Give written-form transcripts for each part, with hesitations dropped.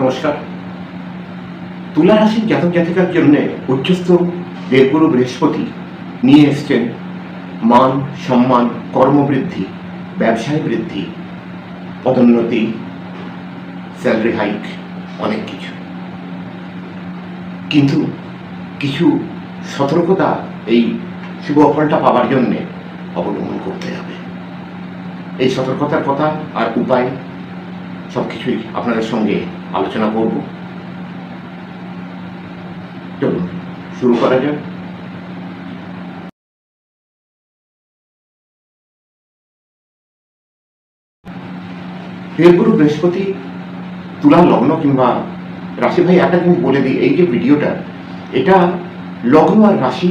নমস্কার। তুলা রাশির জাতক জাতিকার জন্য উচ্চস্থ দেবগুরু বৃহস্পতি নিয়ে এসছেন মান, সম্মান, কর্মবৃদ্ধি, ব্যবসায় বৃদ্ধি, পদোন্নতি, স্যালারি হাইক, অনেক কিছু। কিন্তু কিছু সতর্কতা এই শুভ ফলটা পাওয়ার জন্যে অবলম্বন করতে হবে। এই সতর্কতার কথা আর উপায় সব কিছুই আপনাদের সঙ্গে আলোচনা করব। চলুন শুরু করা যাক। দেবগুরু বৃহস্পতি তুলা লগ্ন কিংবা রাশি, ভাই একটা জিনিস বলে দিই, এই যে ভিডিওটা, এটা লগ্ন আর রাশি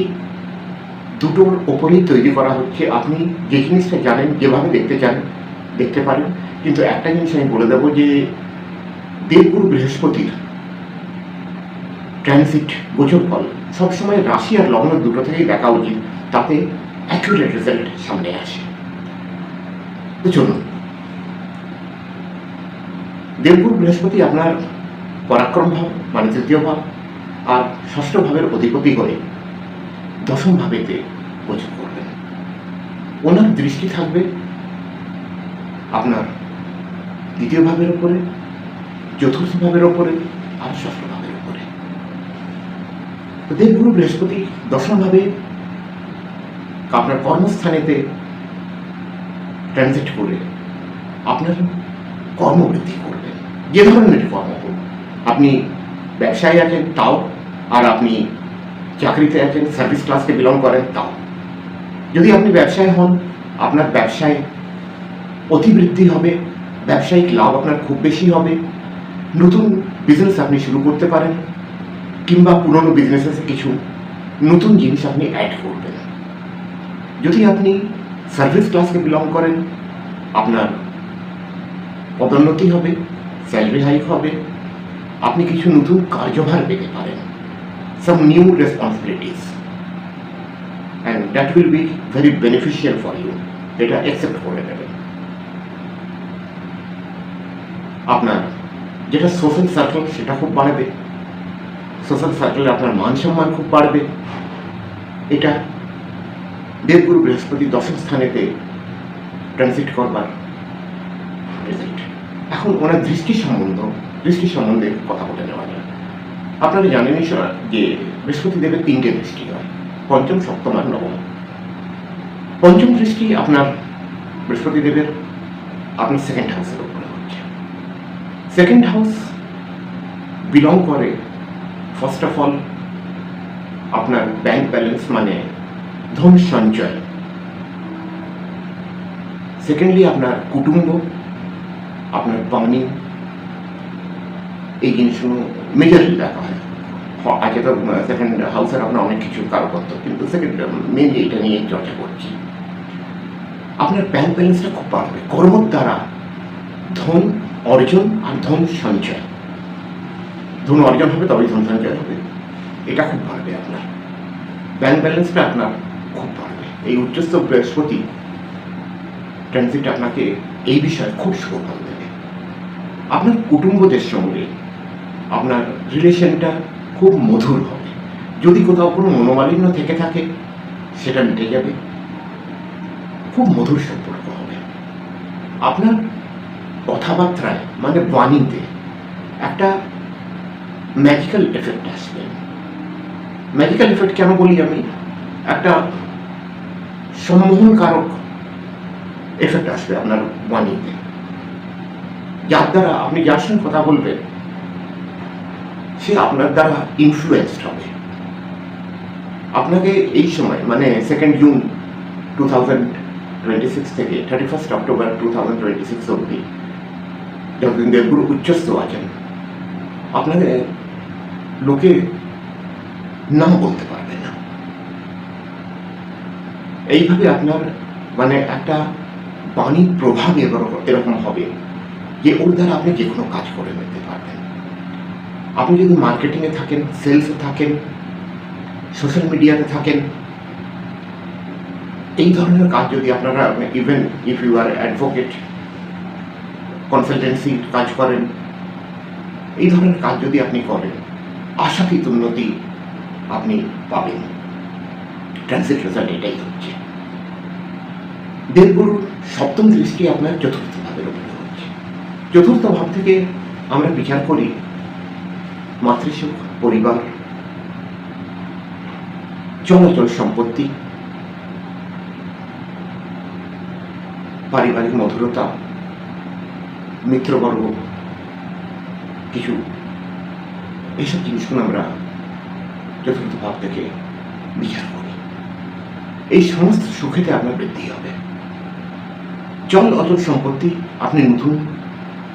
দুটোর ওপরেই তৈরি করা হচ্ছে। আপনি যে জিনিসটা জানেন, যেভাবে দেখতে চান দেখতে পারেন, কিন্তু একটা জিনিস আমি বলে দেবো যে দেবগুরু বৃহস্পতির ট্রানজিট গোচর ফল সবসময় রাশি আর লগ্ন দুটো থেকেই দেখা উচিত, তাতে অ্যাকুরেট রেজাল্ট সামনে আসে। তো চলুন, দেবগুরু বৃহস্পতি আপনার পরাক্রম ভাব মানে তৃতীয় ভাব আর ষষ্ঠ ভাবের অধিপতি হয়ে দশম ভাবেতে গোচর করবেন। ওনার দৃষ্টি থাকবে আপনার দ্বিতীয় ভাবের উপরে, চতুর্থ ভাবের উপরে আর ষষ্ঠ ভাবের উপরে। তো দেবগুরু বৃহস্পতি দশম ভাবে আপনার কর্মস্থানেতে ট্রানজিট করে আপনার কর্মবৃদ্ধি করবেন, যে ধরনের কর্ম হোক। আপনি ব্যবসায় আছেন তাও, আর আপনি চাকরিতে আছেন, সার্ভিস ক্লাসকে বিলং করেন তাও। যদি আপনি ব্যবসায় হন, আপনার ব্যবসায় অতিবৃদ্ধি হবে, ব্যবসায়িক লাভ আপনার খুব বেশি হবে, নতুন বিজনেস আপনি শুরু করতে পারেন, কিংবা পুরনো বিজনেসে কিছু নতুন জিনিস আপনি অ্যাড করবেন। যদি আপনি সার্ভিস ক্লাসকে বিলং করেন, আপনার পদোন্নতি হবে, স্যালারি হাইক হবে, আপনি কিছু নতুন কার্যভার পেতে পারেন, some new responsibilities, and that will be very beneficial for you. এটা অ্যাকসেপ্ট করে নেবেন। আপনার যেটা সোশ্যাল সার্কেল সেটা খুব বাড়বে, সোশ্যাল সার্কেলে আপনার মান সম্মান খুব বাড়বে। এটা দেবগুরু বৃহস্পতি দশম স্থানেতে ট্রানজিট করবার রেজাল্ট। এখন ওনার দৃষ্টি সম্বন্ধে কথা বলে নেওয়া যায়। আপনারা জানেনই যে বৃহস্পতি দেবের 3টে দৃষ্টি হয়, পঞ্চম, সপ্তম আর নবম। পঞ্চম দৃষ্টি আপনার বৃহস্পতি দেবের আপনার সেকেন্ড হাউসের উপরে হচ্ছে। সেকেন্ড হাউস বিলং করে ফার্স্ট অফ অল আপনার ব্যাংক ব্যালেন্স মানে ধন সঞ্চয়। সেকেন্ডলি আপনার কুটুম্ব, আপনার বাণী, এই জিনিসগুলো মেজরলি দেখা হয়। আগে তো সেকেন্ড হাউসের আপনার অনেক কিছু কারকত্ব, কিন্তু সেকেন্ড মেনলি এটা নিয়ে চর্চা করছি। আপনার ব্যাংক ব্যালেন্সটা খুব বাড়বে, কর্মর দ্বারা ধন অর্জন আর ধন সঞ্চয়। ধন অর্জন হবে তবেই ধন সঞ্চয় হবে, এটা খুব বাড়বে। আপনার ব্যাংক ব্যালেন্সটা আপনার খুব বাড়বে। এই উচ্চস্থ বৃহস্পতি ট্রানজিট আপনাকে এই বিষয়ে খুব সুফল দেবে। আপনার কুটুম্বদের সঙ্গে আপনার রিলেশনটা খুব মধুর হবে। যদি কোথাও কোনো মনোমালিন্য থেকে থাকে সেটা মিটে যাবে, খুব মধুর সম্পর্ক হবে। আপনার কথাবার্তায় মানে বাণীতে একটা ম্যাজিক্যাল এফেক্ট আসবে। ম্যাজিক্যাল এফেক্ট কেন বলি আমি? একটা সম্মোহনকারক এফেক্ট আসবে আপনার বাণীতে, যার দ্বারা আপনি যার সঙ্গে কথা বলবেন সে আপনার দ্বারা ইনফ্লুয়েন্সড হবে। আপনাকে এই সময় মানে 2 জুন 2026 থেকে 31 অক্টোবর 2026 অবধি যতদিন দেবগুরু উচ্চস্থ আছেন, আপনাকে লোকে নাম বলতে পারবে না। এইভাবে আপনার মানে একটা বাণীর প্রভাব এরকম হবে যে ওর দ্বারা আপনি যে কোনো কাজ করে নিতে পারবেন। আপনি যদি মার্কেটিংয়ে থাকেন, সেলসে থাকেন, সোশ্যাল মিডিয়াতে থাকেন, এই ধরনের কাজ যদি আপনারা, even if you are advocate, consultancy কাজ করেন, এই ধরনের কাজ যদি আপনি করেন, আশাতীত উন্নতি আপনি পাবেন। ট্রানজিট রেজাল্ট এটাই হচ্ছে। দেবগুরুর সপ্তম দৃষ্টি আপনার চতুর্থ ভাবের উপরে হচ্ছে। চতুর্থ ভাব থেকে আমরা বিচার করি মাতৃসুখ, পরিবার, চলাচল সম্পত্তি, পারিবারিক মধুরতা, মিত্রবর্গ, কিছু এইসব জিনিসগুলো আমরা চতুর্থ ভাব থেকে বিচার করি। এই সমস্ত সুখেতে আপনার বৃদ্ধি হবে। চল অচল সম্পত্তি আপনি নতুন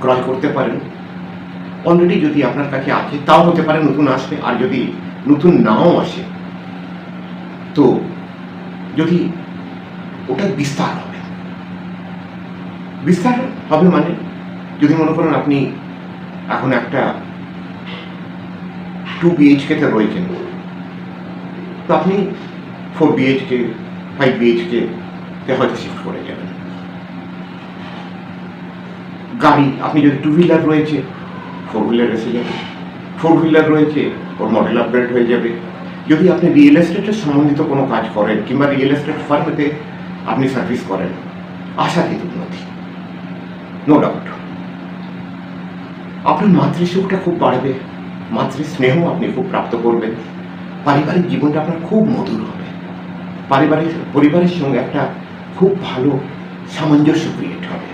ক্রয় করতে পারেন। অলরেডি যদি আপনার কাছে আছে তাও হতে পারে নতুন আসবে, আর যদি নতুন নাও আসে তো যদি ওটা বিস্তার হবে। বিস্তার হবে মানে যদি মনে করেন আপনি এখন একটা 2 BHK-তে রয়েছেন, তো আপনি 4 BHK, 5 BHK-তে হয়তো শিফট করে যাবেন। গাড়ি আপনি যদি 2 হুইলার রয়েছে 4 হুইলার এসে যাবে, 4 হুইলার রয়েছে ওর মডেল আপগ্রেড হয়ে যাবে। যদি আপনি রিয়েল এস্টেটের সম্বন্ধিত কোনো কাজ করেন কিংবা রিয়েল এস্টেট ফার্মেতে আপনি সার্ভিস করেন, আশাতীত উন্নতি, নো ডাউট। আপনার মাতৃসুখটা খুব বাড়বে, মাতৃ স্নেহ আপনি খুব প্রাপ্ত করবেন। পারিবারিক জীবনটা আপনার খুব মধুর হবে। পরিবারের সঙ্গে একটা খুব ভালো সামঞ্জস্য ক্রিয়েট হবে।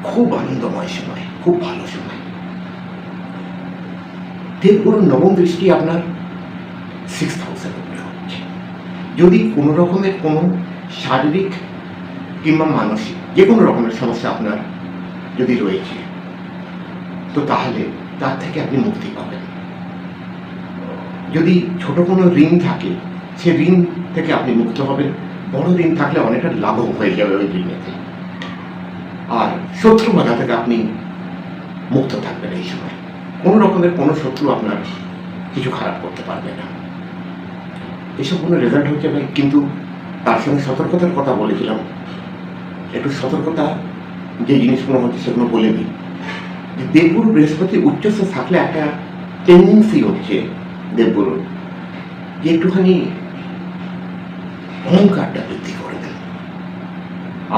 খুব আনন্দময় সময়, খুব ভালো সময়। দেবগুরুর নবম দৃষ্টি আপনার 6th হাউসের উপরে হচ্ছে। যদি কোনো রকমের কোনো শারীরিক কিংবা মানসিক যে কোনো রকমের সমস্যা আপনার যদি রয়েছে, তো তাহলে তার থেকে আপনি মুক্তি পাবেন। যদি ছোট কোনো ঋণ থাকে সে ঋণ থেকে আপনি মুক্ত হবেন। বড় ঋণ থাকলে অনেকটা লাভ হয়ে যাবে ওই ঋণেতে। আর শত্রু বাধা থেকে আপনি মুক্ত থাকবেন এই সময়। কোনো রকমের কোনো শত্রু আপনার কিছু খারাপ করতে পারবে না। এসব কোনো রেজাল্ট হচ্ছে ভাই, কিন্তু তার সঙ্গে সতর্কতার কথা বলেছিলাম। একটু সতর্কতা যে জিনিসগুলো হচ্ছে সেগুলো বলে দিই। যে দেবগুরু বৃহস্পতি উচ্চস্থ থাকলে একটা টেন্ডেন্সি হচ্ছে দেবগুরুর যে একটুখানি অহংকারটা বৃদ্ধি করে দেন,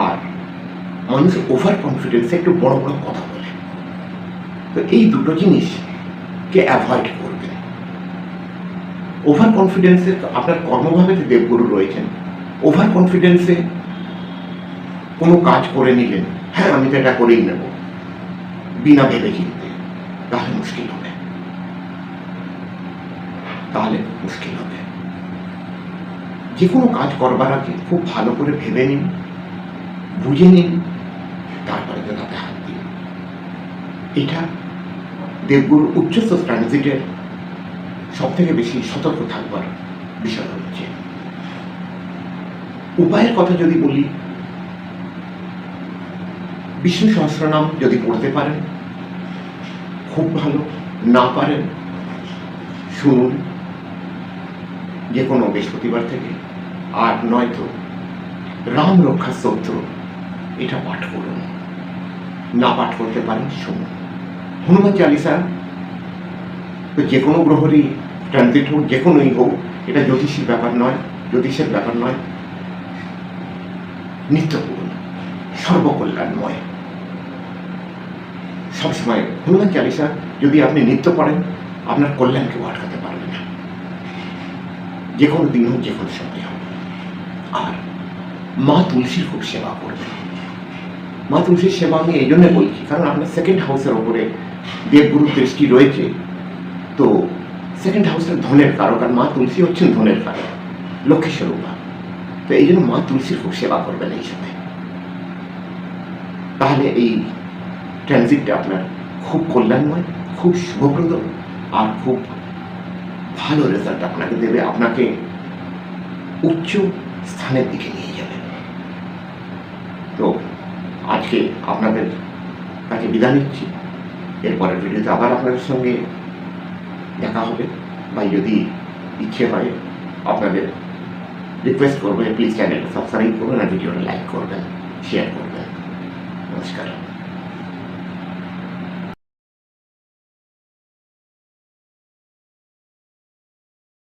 আর মানুষ ওভার কনফিডেন্সে একটু বড় বড় কথা বলে। তো এই দুটো জিনিসকে অ্যাভয়েড করবেন। ওভার কনফিডেন্সে আপনার কর্মভাবে যে দেবগুরু রয়েছেন, ওভার কনফিডেন্সে কোনো কাজ করে নিলেন, হ্যাঁ আমি তো এটা করেই নেব, বিনা ভেবে চিনতে, তাহলে মুশকিল হবে। যে কোনো কাজ করবার আগে খুব ভালো করে ভেবে নিন, বুঝে নিন, তারপরে তাতে হাত দিন। এটা দেবগুরুর উচ্চস্থ ট্রানজিটের সব থেকে বেশি সতর্ক থাকবার বিষয় হচ্ছে। উপায়ের কথা যদি বলি, বিষ্ণু সহস্রনাম যদি পড়তে পারেন খুব ভালো, না পারেন শুনুন যে কোনো বৃহস্পতিবার থেকে, আর নয়তো রাম রক্ষা স্তোত্র এটা পাঠ করুন। না পাঠ করতে পারেন শুনুন। হনুমান চালিসা তো যে কোনো গ্রহরই ট্রানজিট হোক, যে কোনোই হোক, এটা জ্যোতিষের ব্যাপার নয়, নিত্য করুন, সর্বকল্যাণময়। সবসময় হনুমান চালিসা যদি আপনি নিত্য পড়েন, আপনার কল্যাণকেও আটকাতে পারবে না, যে কোনো দিন হোক, যে কোনো সময় হোক। আর মা তুলসীর খুব সেবা করবেন। মা তুলসীর সেবা আমি এই জন্য বলছি, কারণ আপনার 2nd হাউসের ওপরে দেবগুরু দৃষ্টি রয়েছে। তো 2nd হাউসের ধনের কারক, আর মা তুলসী হচ্ছেন ধনের কারক, লক্ষ্মী স্বরূপা। তো এই জন্য মা তুলসীর খুব সেবা করবেন এই সময়। তাহলে এই ট্রানজিটটা আপনার খুব কল্যাণময়, খুব শুভপ্রদ, আর খুব ভালো রেজাল্ট আপনাকে দেবে, আপনাকে উচ্চ স্থানের দিকে নিয়ে যাবে। তো আজকে আপনাদের কাছে বিদায় নিচ্ছি। এরপরের ভিডিওতে আবার আপনাদের সঙ্গে দেখা হবে, বা যদি ইচ্ছে হয় আপনাদের রিকোয়েস্ট করবো প্লিজ চ্যানেলটা সাবস্ক্রাইব করবেন, আর ভিডিওটা লাইক করবেন, শেয়ার করবেন। নমস্কার।